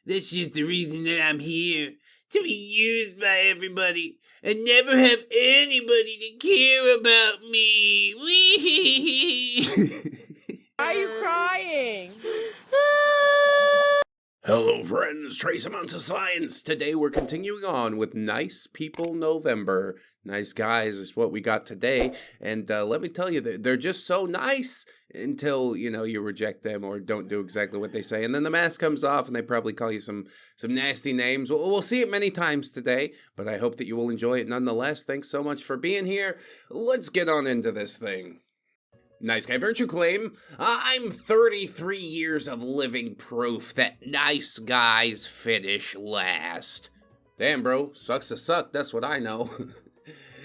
That's just the reason that I'm here. To be used by everybody and never have anybody to care about me. Why are you crying? Hello friends, trace amounts of science. Today we're continuing on with Nice People November. Nice guys is what we got today, and let me tell you, they're just so nice until, you reject them or don't do exactly what they say, and then the mask comes off and they probably call you some nasty names. We'll see it many times today, but I hope that you will enjoy it nonetheless. Thanks so much for being here. Let's get on into this thing. Nice guy virtue claim. I'm 33 years of living proof that nice guys finish last. Damn, bro. Sucks to suck. That's what I know.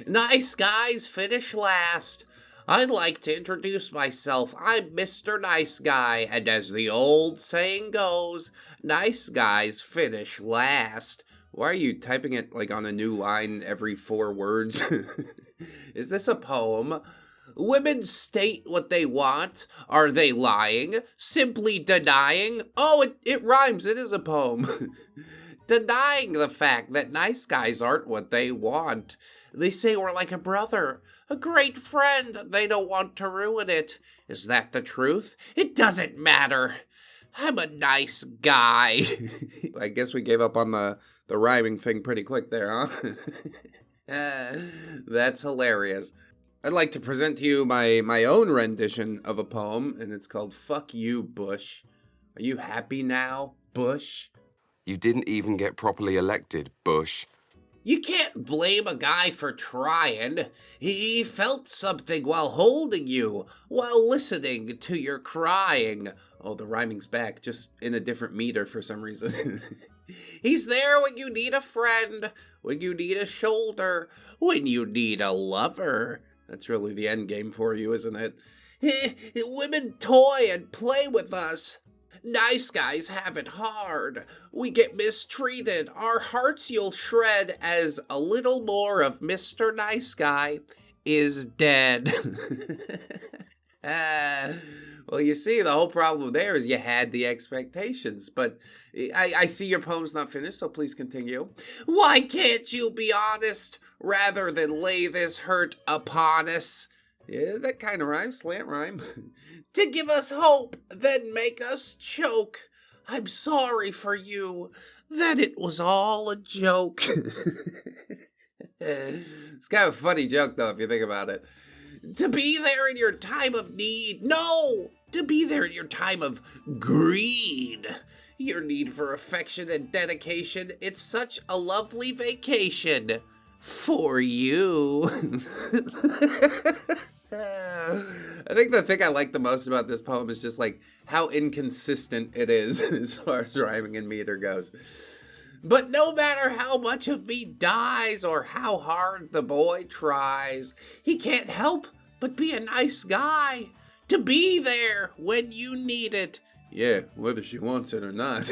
Nice guys finish last. I'd like to introduce myself. I'm Mr. Nice Guy, and as the old saying goes, nice guys finish last. Why are you typing it like on a new line every 4 words? Is this a poem? Women state what they want. Are they lying? Simply denying? Oh, it rhymes. It is a poem. Denying the fact that nice guys aren't what they want. They say we're like a brother, a great friend. They don't want to ruin it. Is that the truth? It doesn't matter. I'm a nice guy. I guess we gave up on the rhyming thing pretty quick there, huh? That's hilarious. I'd like to present to you my own rendition of a poem, and it's called Fuck You, Bush. Are you happy now, Bush? You didn't even get properly elected, Bush. You can't blame a guy for trying. He felt something while holding you, while listening to your crying. Oh, the rhyming's back, just in a different meter for some reason. He's there when you need a friend, when you need a shoulder, when you need a lover. That's really the end game for you, isn't it? Women toy and play with us. Nice guys have it hard. We get mistreated. Our hearts you'll shred as a little more of Mr. Nice Guy is dead. Well, you see, the whole problem there is you had the expectations, but I see your poem's not finished, so please continue. Why can't you be honest rather than lay this hurt upon us? Yeah, that kind of rhymes, slant rhyme. To give us hope, then make us choke. I'm sorry for you, that it was all a joke. It's kind of a funny joke, though, if you think about it. To be there in your time of need. No! To be there in your time of greed. Your need for affection and dedication. It's such a lovely vacation. For you. I think the thing I like the most about this poem is just like how inconsistent it is as far as rhyming and meter goes. But no matter how much of me dies or how hard the boy tries, he can't help but be a nice guy. To be there when you need it. Yeah, whether she wants it or not.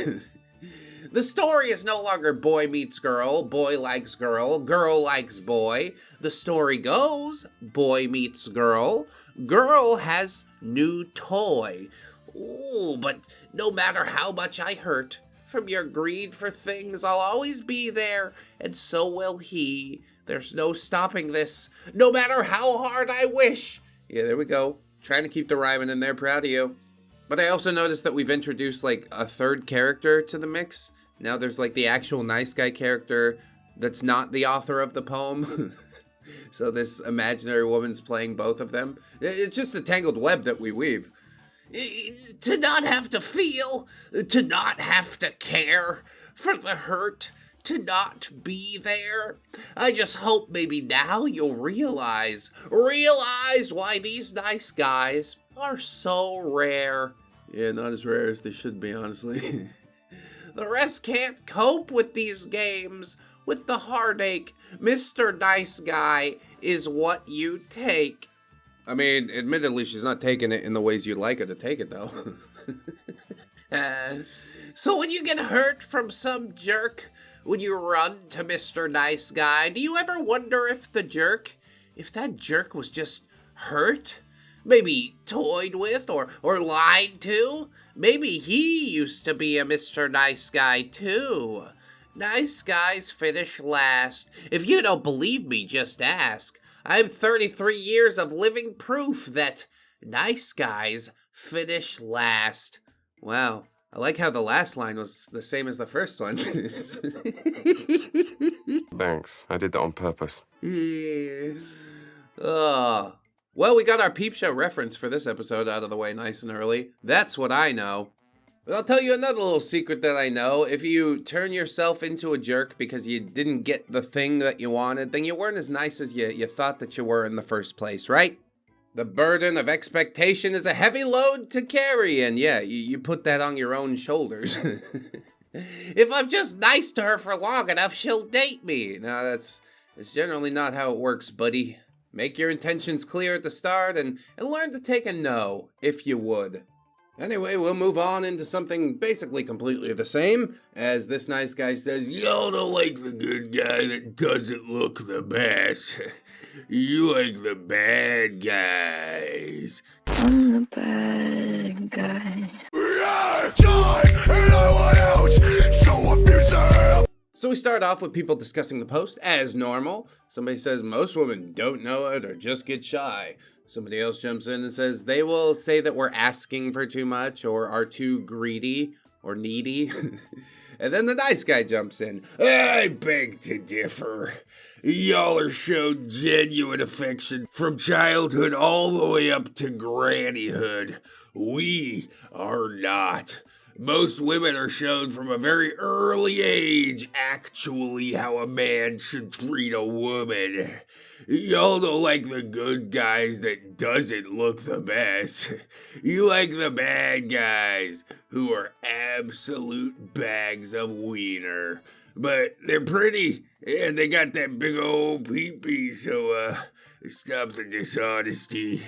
The story is no longer boy meets girl, boy likes girl, girl likes boy. The story goes, boy meets girl, girl has new toy. Ooh, but no matter how much I hurt from your greed for things, I'll always be there, and so will he. There's no stopping this, no matter how hard I wish. Yeah, there we go. Trying to keep the rhyming in there, proud of you. But I also noticed that we've introduced like a third character to the mix. Now there's like the actual nice guy character that's not the author of the poem. So this imaginary woman's playing both of them. It's just a tangled web that we weave. To not have to feel, to not have to care for the hurt, to not be there. I just hope maybe now you'll realize why these nice guys are so rare. Yeah, not as rare as they should be, honestly. The rest can't cope with these games, with the heartache. Mr. Nice Guy is what you take. I mean, admittedly, she's not taking it in the ways you'd like her to take it, though. So when you get hurt from some jerk, when you run to Mr. Nice Guy, do you ever wonder if that jerk was just hurt? maybe toyed with or lied to. Maybe he used to be a Mr. Nice Guy too. Nice guys finish last. If you don't believe me, just ask. I'm 33 years of living proof that nice guys finish last. Wow, I like how the last line was the same as the first one. Thanks. I did that on purpose. Oh. Well, we got our peep show reference for this episode out of the way nice and early. That's what I know. But I'll tell you another little secret that I know. If you turn yourself into a jerk because you didn't get the thing that you wanted, then you weren't as nice as you thought that you were in the first place, right? The burden of expectation is a heavy load to carry, and yeah, you put that on your own shoulders. If I'm just nice to her for long enough, she'll date me. No, that's generally not how it works, buddy. Make your intentions clear at the start and learn to take a no, if you would. Anyway, we'll move on into something basically completely the same. As this nice guy says, y'all don't like the good guy that doesn't look the best. You like the bad guys. I'm the bad guy. So we start off with people discussing the post as normal. Somebody says most women don't know it or just get shy. Somebody else jumps in and says they will say that we're asking for too much or are too greedy or needy. And then the nice guy jumps in. I beg to differ. Y'all are shown genuine affection from childhood all the way up to grannyhood. We are not. Most women are shown from a very early age actually how a man should treat a woman. Y'all don't like the good guys that doesn't look the best. You like the bad guys who are absolute bags of wiener. But they're pretty and they got that big old pee-pee, so stop the dishonesty.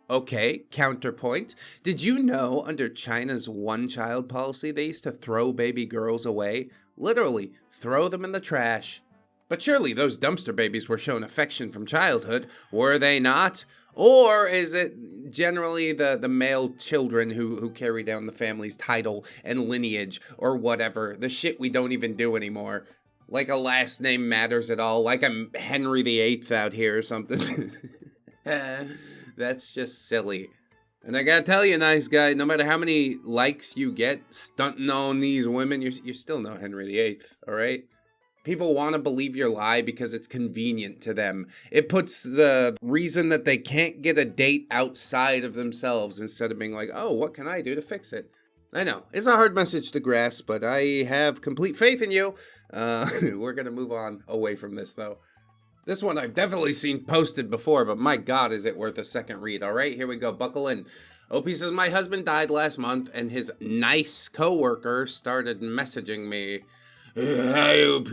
Okay, counterpoint. Did you know under China's one-child policy, they used to throw baby girls away? Literally, throw them in the trash. But surely those dumpster babies were shown affection from childhood, were they not? Or is it generally the male children who carry down the family's title and lineage, or whatever, the shit we don't even do anymore? Like a last name matters at all, like I'm Henry VIII out here or something. That's just silly. And I gotta tell you, nice guy, no matter how many likes you get stunting on these women, you're still no Henry VIII, alright? People want to believe your lie because it's convenient to them. It puts the reason that they can't get a date outside of themselves instead of being like, oh, what can I do to fix it? I know, it's a hard message to grasp, but I have complete faith in you. We're gonna move on away from this, though. This one I've definitely seen posted before, but my God, is it worth a second read. All right, here we go. Buckle in. OP says, my husband died last month, and his nice coworker started messaging me. Hi, OP.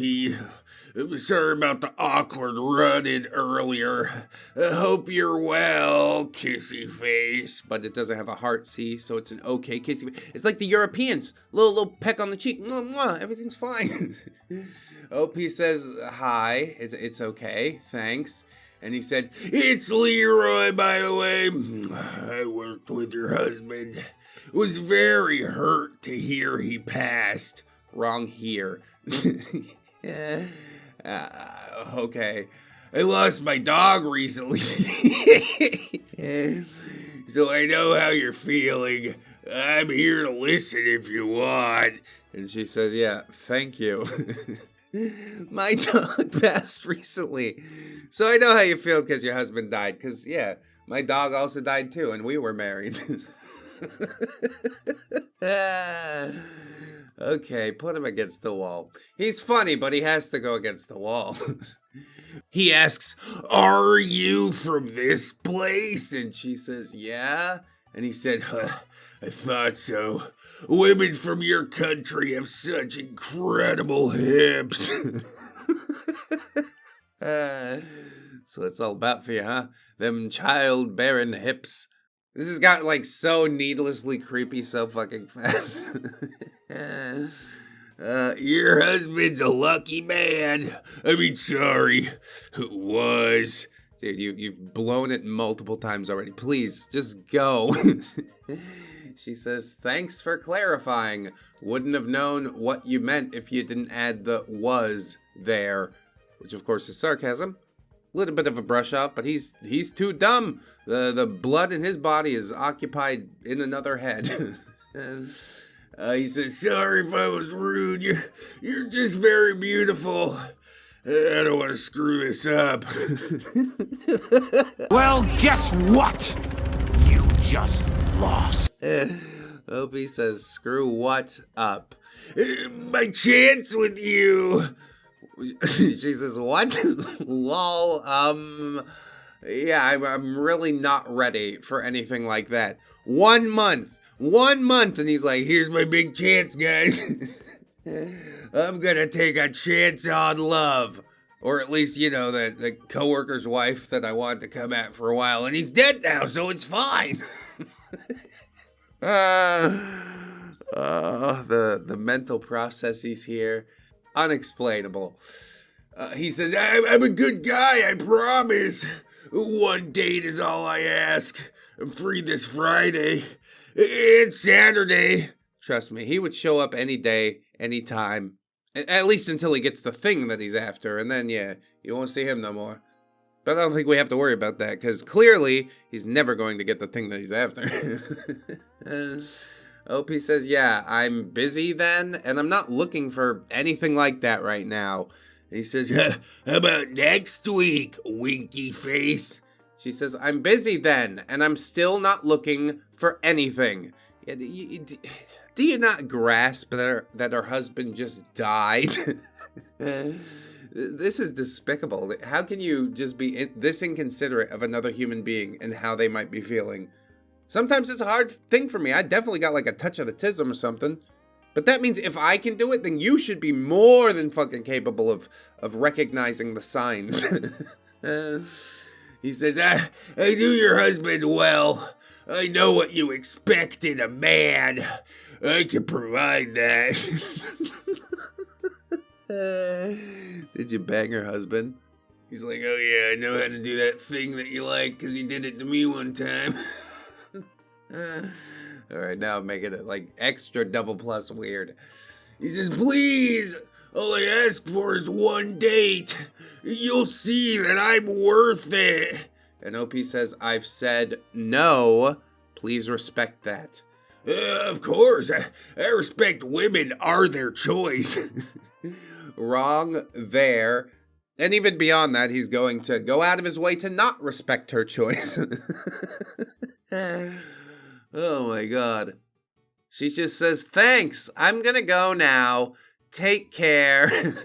Sorry about the awkward run-in earlier. Hope you're well, kissy face. But it doesn't have a heart, see? So it's an okay kissy face. It's like the Europeans. Little peck on the cheek. Mwah, mwah, everything's fine. OP says, hi. It's okay. Thanks. And he said, it's Leroy, by the way. I worked with your husband. Was very hurt to hear he passed. Wrong here. Okay. I lost my dog recently. So I know how you're feeling. I'm here to listen if you want. And she says, yeah, thank you. My dog passed recently. So I know how you feel because your husband died. Because, yeah, my dog also died too, and we were married. Okay, put him against the wall. He's funny, but he has to go against the wall. He asks, are you from this place? And she says, yeah. And he said, I thought so. Women from your country have such incredible hips. So that's all about for you, huh? Them childbearing hips. This has got like so needlessly creepy so fucking fast. Your husband's a lucky man. I mean, sorry, who was. Dude, you've blown it multiple times already. Please, just go. She says, thanks for clarifying. Wouldn't have known what you meant if you didn't add the was there. Which, of course, is sarcasm. A little bit of a brush off, but he's too dumb. The blood in his body is occupied in another head. He says, sorry if I was rude. You're just very beautiful. I don't want to screw this up. Well, guess what? You just lost. Opie says, screw what up? My chance with you. She says, what? Lol, yeah, I'm really not ready for anything like that. 1 month, and he's like, here's my big chance, guys. I'm gonna take a chance on love. Or at least, you know, the coworker's wife that I wanted to come at for a while, and he's dead now, so it's fine. The mental processes here, unexplainable. He says, I'm a good guy, I promise. 1 date is all I ask. I'm free this Friday and Saturday. Trust me, he would show up any day, anytime. At least until he gets the thing that he's after, and then, yeah, you won't see him no more. But I don't think we have to worry about that, because clearly, he's never going to get the thing that he's after. OP says, yeah, I'm busy then, and I'm not looking for anything like that right now. And he says, how about next week, winky face? She says, I'm busy then, and I'm still not looking for anything. Yeah, do you not grasp that her husband just died? This is despicable. How can you just be this inconsiderate of another human being and how they might be feeling? Sometimes it's a hard thing for me. I definitely got like a touch of autism or something. But that means if I can do it, then you should be more than fucking capable of recognizing the signs. He says, I knew your husband well. I know what you expect in a man. I can provide that. Did you bang her husband? He's like, oh yeah, I know how to do that thing that you like, because you did it to me one time. Alright, now I'm making it like extra double plus weird. He says, please, all I ask for is 1 date. You'll see that I'm worth it. And OP says, I've said no. Please respect that. Of course, I respect women are their choice. Wrong there. And even beyond that, he's going to go out of his way to not respect her choice. Oh my god. She just says, thanks, I'm gonna go now. Take care.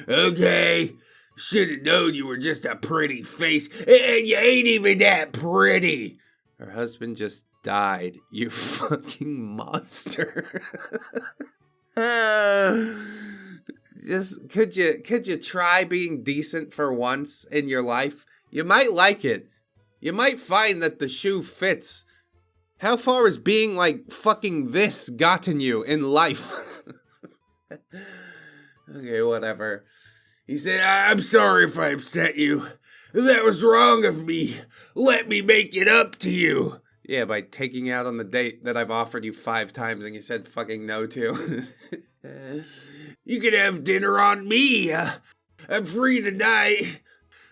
Okay. Should've known you were just a pretty face, and you ain't even that pretty. Her husband just died, you fucking monster. Just, could you try being decent for once in your life? You might like it. You might find that the shoe fits. How far has being like fucking this gotten you in life? Okay, whatever. He said, I'm sorry if I upset you. That was wrong of me. Let me make it up to you. Yeah, by taking you out on the date that I've offered you 5 times and you said fucking no to. You can have dinner on me. I'm free tonight.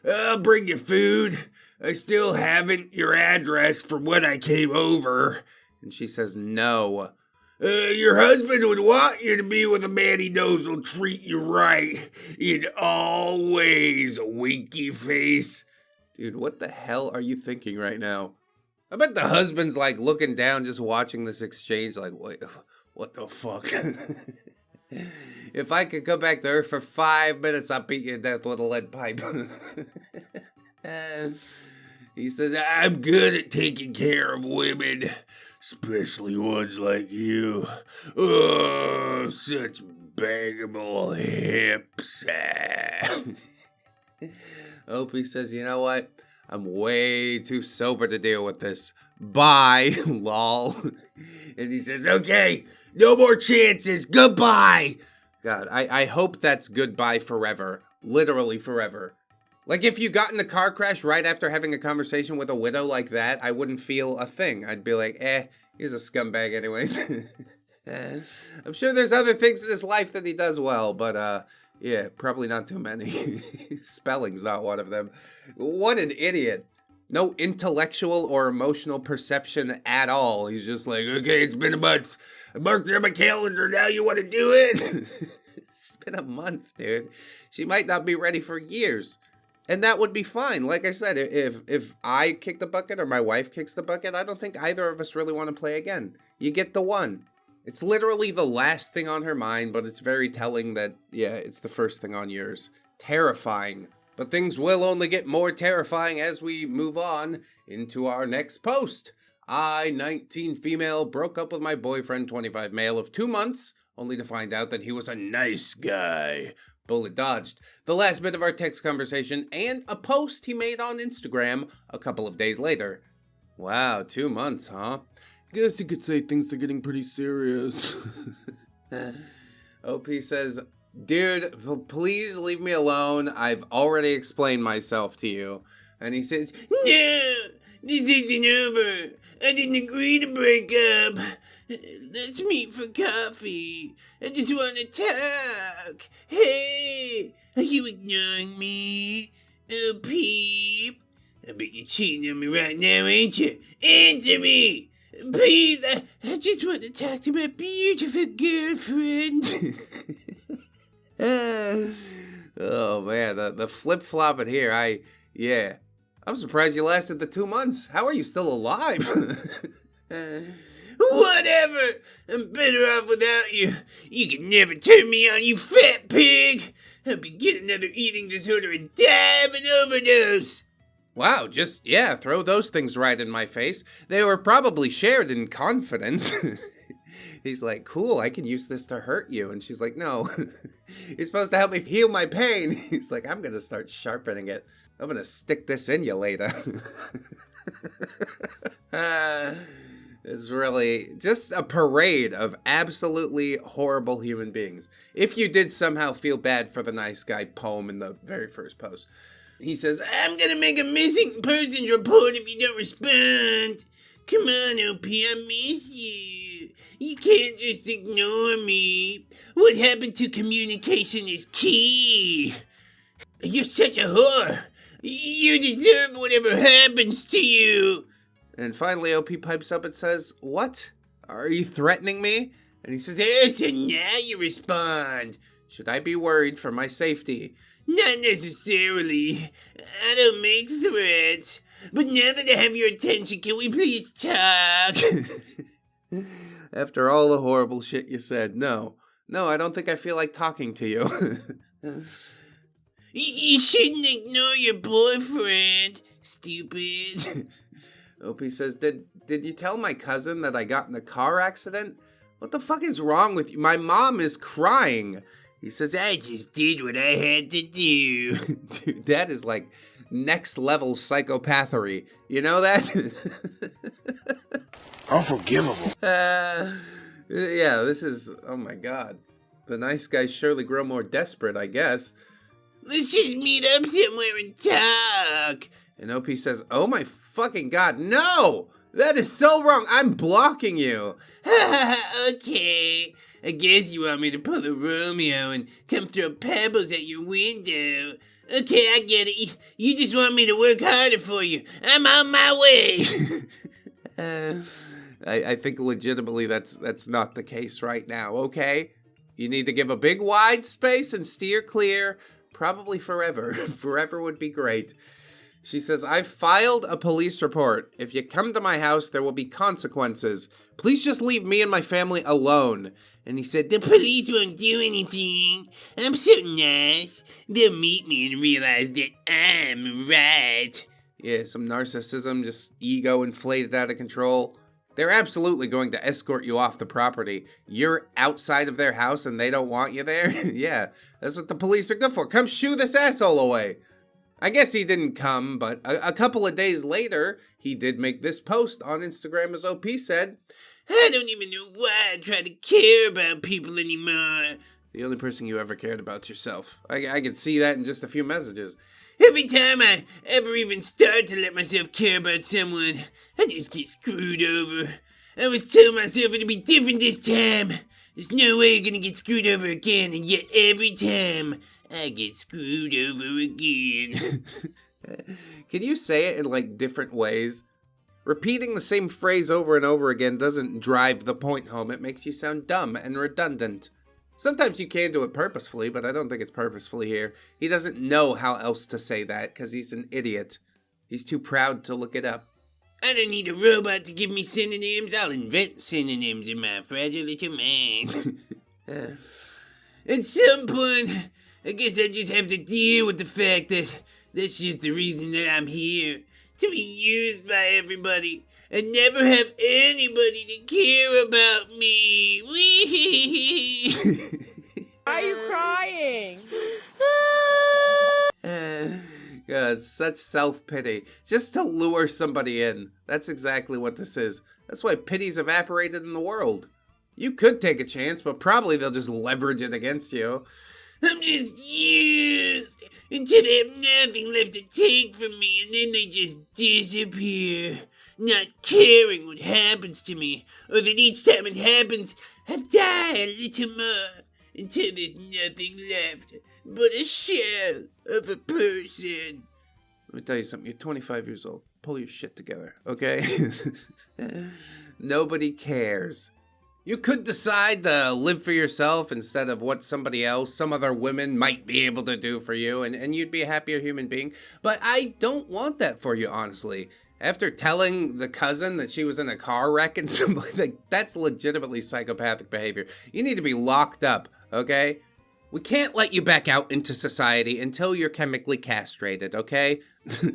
I'll bring you food. I still haven't your address from when I came over. And she says no. Your husband would want you to be with a man he knows will treat you right. In all ways, winky face. Dude, what the hell are you thinking right now? I bet the husband's like looking down just watching this exchange like, wait, what the fuck? If I could come back to Earth for 5 minutes, I'll beat you to death with a lead pipe. He says, I'm good at taking care of women, especially ones like you. Oh, such bangable hips. Opie says, you know what? I'm way too sober to deal with this. Bye, lol. And he says, okay, no more chances. Goodbye. God, I hope that's goodbye forever. Literally forever. Like, if you got in a car crash right after having a conversation with a widow like that, I wouldn't feel a thing. I'd be like, he's a scumbag anyways. I'm sure there's other things in his life that he does well, but, yeah, probably not too many. Spelling's not one of them. What an idiot. No intellectual or emotional perception at all. He's just like, okay, it's been a month. I marked it on my calendar, now you want to do it? It's been a month, dude. She might not be ready for years. And that would be fine. Like I said, if I kick the bucket or my wife kicks the bucket, I don't think either of us really want to play again. You get the one. It's literally the last thing on her mind, but it's very telling that, yeah, it's the first thing on yours. Terrifying. But things will only get more terrifying as we move on into our next post. I, 19 female, broke up with my boyfriend, 25 male, of 2 months, only to find out that he was a nice guy. Bullet dodged. The last bit of our text conversation and a post he made on Instagram a couple of days later. Wow, 2 months, huh? Guess you could say things are getting pretty serious. OP says, dude, please leave me alone. I've already explained myself to you. And he says, no, this isn't over. I didn't agree to break up. Let's meet for coffee. I just want to talk. Hey, are you ignoring me? Oh, peep. I bet you're cheating on me right now, ain't you? Answer me. Please, I just want to talk to my beautiful girlfriend. Oh, man, the flip-flopping here, yeah. I'm surprised you lasted the 2 months. How are you still alive? Whatever. I'm better off without you. You can never turn me on, you fat pig. I'll be getting another eating disorder and die of an overdose. Wow, just, yeah, throw those things right in my face. They were probably shared in confidence. He's like, cool, I can use this to hurt you. And she's like, no, you're supposed to help me heal my pain. He's like, I'm going to start sharpening it. I'm going to stick this in you later. It's really just a parade of absolutely horrible human beings. If you did somehow feel bad for the nice guy poem in the very first post. He says, I'm going to make a missing persons report if you don't respond. Come on, OP, I miss you. You can't just ignore me. What happened to communication is key. You're such a whore. You deserve whatever happens to you. And finally, OP pipes up and says, what? Are you threatening me? And he says, oh, so now you respond. Should I be worried for my safety? Not necessarily. I don't make threats. But now that I have your attention, can we please talk? After all the horrible shit you said, no. No, I don't think I feel like talking to you. You shouldn't ignore your boyfriend, stupid. OP says, did you tell my cousin that I got in a car accident? What the fuck is wrong with you? My mom is crying. He says, I just did what I had to do. Dude, that is like next level psychopathery. You know that? Unforgivable. Yeah, this is, oh my god. The nice guys surely grow more desperate, I guess. Let's just meet up somewhere and talk. And OP says, oh my fucking god, no! That is so wrong. I'm blocking you. Okay. I guess you want me to pull a Romeo and come throw pebbles at your window. Okay, I get it. You just want me to work harder for you. I'm on my way. I think legitimately that's not the case right now, okay? You need to give a big wide space and steer clear. Probably forever. Forever would be great. She says, I've filed a police report. If you come to my house, there will be consequences. Please just leave me and my family alone. And he said, the police won't do anything. I'm so nice. They'll meet me and realize that I'm right. Yeah, some narcissism, just ego inflated out of control. They're absolutely going to escort you off the property. You're outside of their house and they don't want you there? Yeah, that's what the police are good for. Come shoo this asshole away. I guess he didn't come, but a couple of days later, he did make this post on Instagram, as OP said, I don't even know why I try to care about people anymore. The only person you ever cared about yourself. I can see that in just a few messages. Every time I ever even start to let myself care about someone, I just get screwed over. I was telling myself it'd be different this time. There's no way you're gonna get screwed over again, and yet every time I get screwed over again. Can you say it in like different ways? Repeating the same phrase over and over again doesn't drive the point home. It makes you sound dumb and redundant. Sometimes you can do it purposefully, but I don't think it's purposefully here. He doesn't know how else to say that because he's an idiot. He's too proud to look it up. I don't need a robot to give me synonyms. I'll invent synonyms in my fragile little mind. At some point, I guess I just have to deal with the fact that that's just the reason that I'm here. To be used by everybody and never have anybody to care about me. Why are you crying? God, such self-pity. Just to lure somebody in. That's exactly what this is. That's why pity's evaporated in the world. You could take a chance, but probably they'll just leverage it against you. I'm just used until they have nothing left to take from me, and then they just disappear, not caring what happens to me, or that each time it happens, I die a little more, until there's nothing left but a shell of a person. Let me tell you something. You're 25 years old. Pull your shit together, okay? Nobody cares. You could decide to live for yourself instead of what somebody else, some other women might be able to do for you, and you'd be a happier human being. But I don't want that for you, honestly. After telling the cousin that she was in a car wreck and something like that, that's legitimately psychopathic behavior. You need to be locked up, okay? We can't let you back out into society until you're chemically castrated, okay?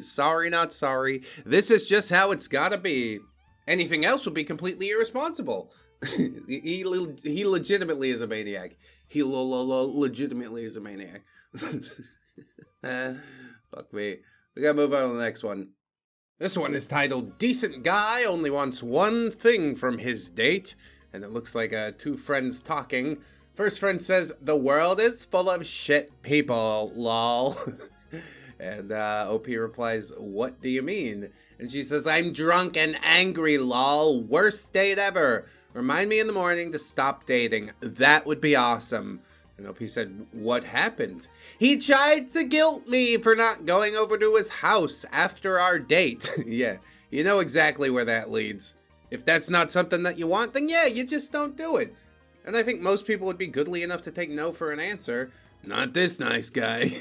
Sorry, not sorry. This is just how it's gotta be. Anything else would be completely irresponsible. He legitimately is a maniac. He legitimately is a maniac. Fuck me. We gotta move on to the next one. This one is titled, Decent Guy Only Wants One Thing from His Date. And it looks like two friends talking. First friend says, the world is full of shit people, lol. And OP replies, what do you mean? And she says, I'm drunk and angry, lol. Worst date ever. Remind me in the morning to stop dating. That would be awesome. And OP said, what happened? He tried to guilt me for not going over to his house after our date. Yeah, you know exactly where that leads. If that's not something that you want, then yeah, you just don't do it. And I think most people would be goodly enough to take no for an answer. Not this nice guy.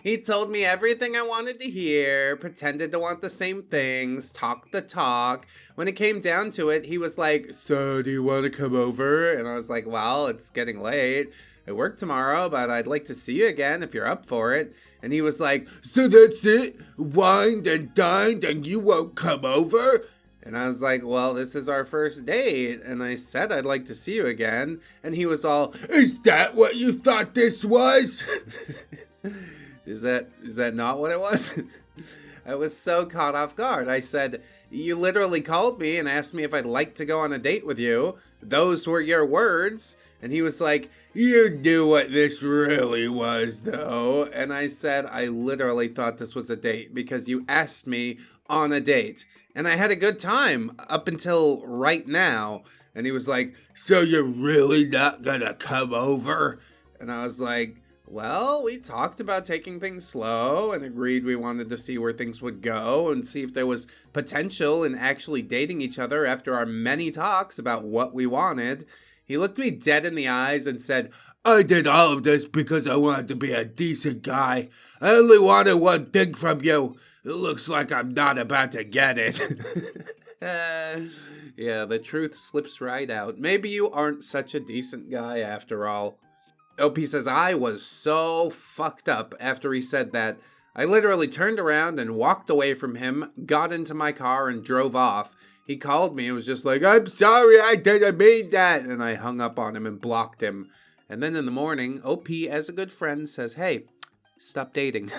He told me everything I wanted to hear, pretended to want the same things, talked the talk. When it came down to it, he was like, so do you want to come over? And I was like, well, it's getting late. I work tomorrow, but I'd like to see you again if you're up for it. And he was like, so that's it? Wined and dined and you won't come over? And I was like, well, this is our first date. And I said I'd like to see you again. And he was all, is that what you thought this was? Is that not what it was? I was so caught off guard. I said, you literally called me and asked me if I'd like to go on a date with you. Those were your words. And he was like, you knew what this really was, though. And I said, I literally thought this was a date because you asked me on a date. And I had a good time up until right now. And he was like, so you're really not gonna come over? And I was like, well, we talked about taking things slow and agreed we wanted to see where things would go and see if there was potential in actually dating each other after our many talks about what we wanted. He looked me dead in the eyes and said, I did all of this because I wanted to be a decent guy. I only wanted one thing from you. It looks like I'm not about to get it. Yeah, the truth slips right out. Maybe you aren't such a decent guy after all. OP says, I was so fucked up after he said that. I literally turned around and walked away from him, got into my car and drove off. He called me and was just like, I'm sorry, I didn't mean that. And I hung up on him and blocked him. And then in the morning, OP, as a good friend, says, hey, stop dating.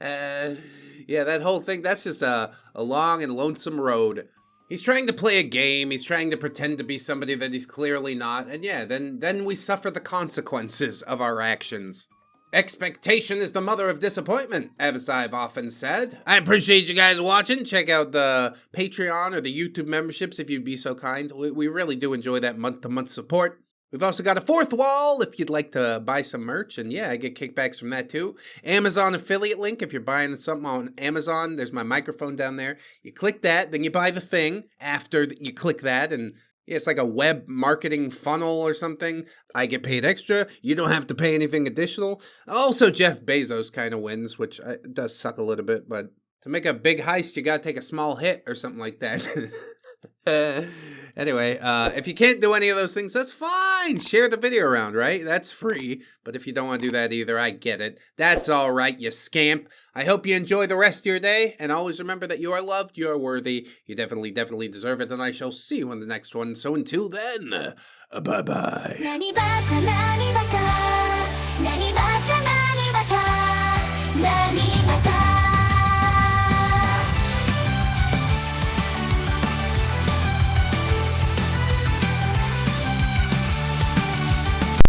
Yeah, that whole thing, that's just a long and lonesome road. He's trying to play a game. He's trying to pretend to be somebody that he's clearly not. And yeah, then we suffer the consequences of our actions. Expectation is the mother of disappointment, as I've often said. I appreciate you guys watching. Check out the Patreon or the YouTube memberships if you'd be so kind. We really do enjoy that month-to-month support. We've also got a fourth wall if you'd like to buy some merch, and yeah, I get kickbacks from that too. Amazon affiliate link if you're buying something on Amazon. There's my microphone down there. You click that, then you buy the thing after you click that, and yeah, it's like a web marketing funnel or something. I get paid extra. You don't have to pay anything additional. Also, Jeff Bezos kind of wins, which does suck a little bit, but to make a big heist, you gotta take a small hit or something like that. Anyway, if you can't do any of those things, that's fine. Share the video around, right? That's free. But if you don't want to do that either, I get it. That's all right, you scamp. I hope you enjoy the rest of your day. And always remember that you are loved, you are worthy. You definitely deserve it. And I shall see you in the next one. So until then, bye-bye.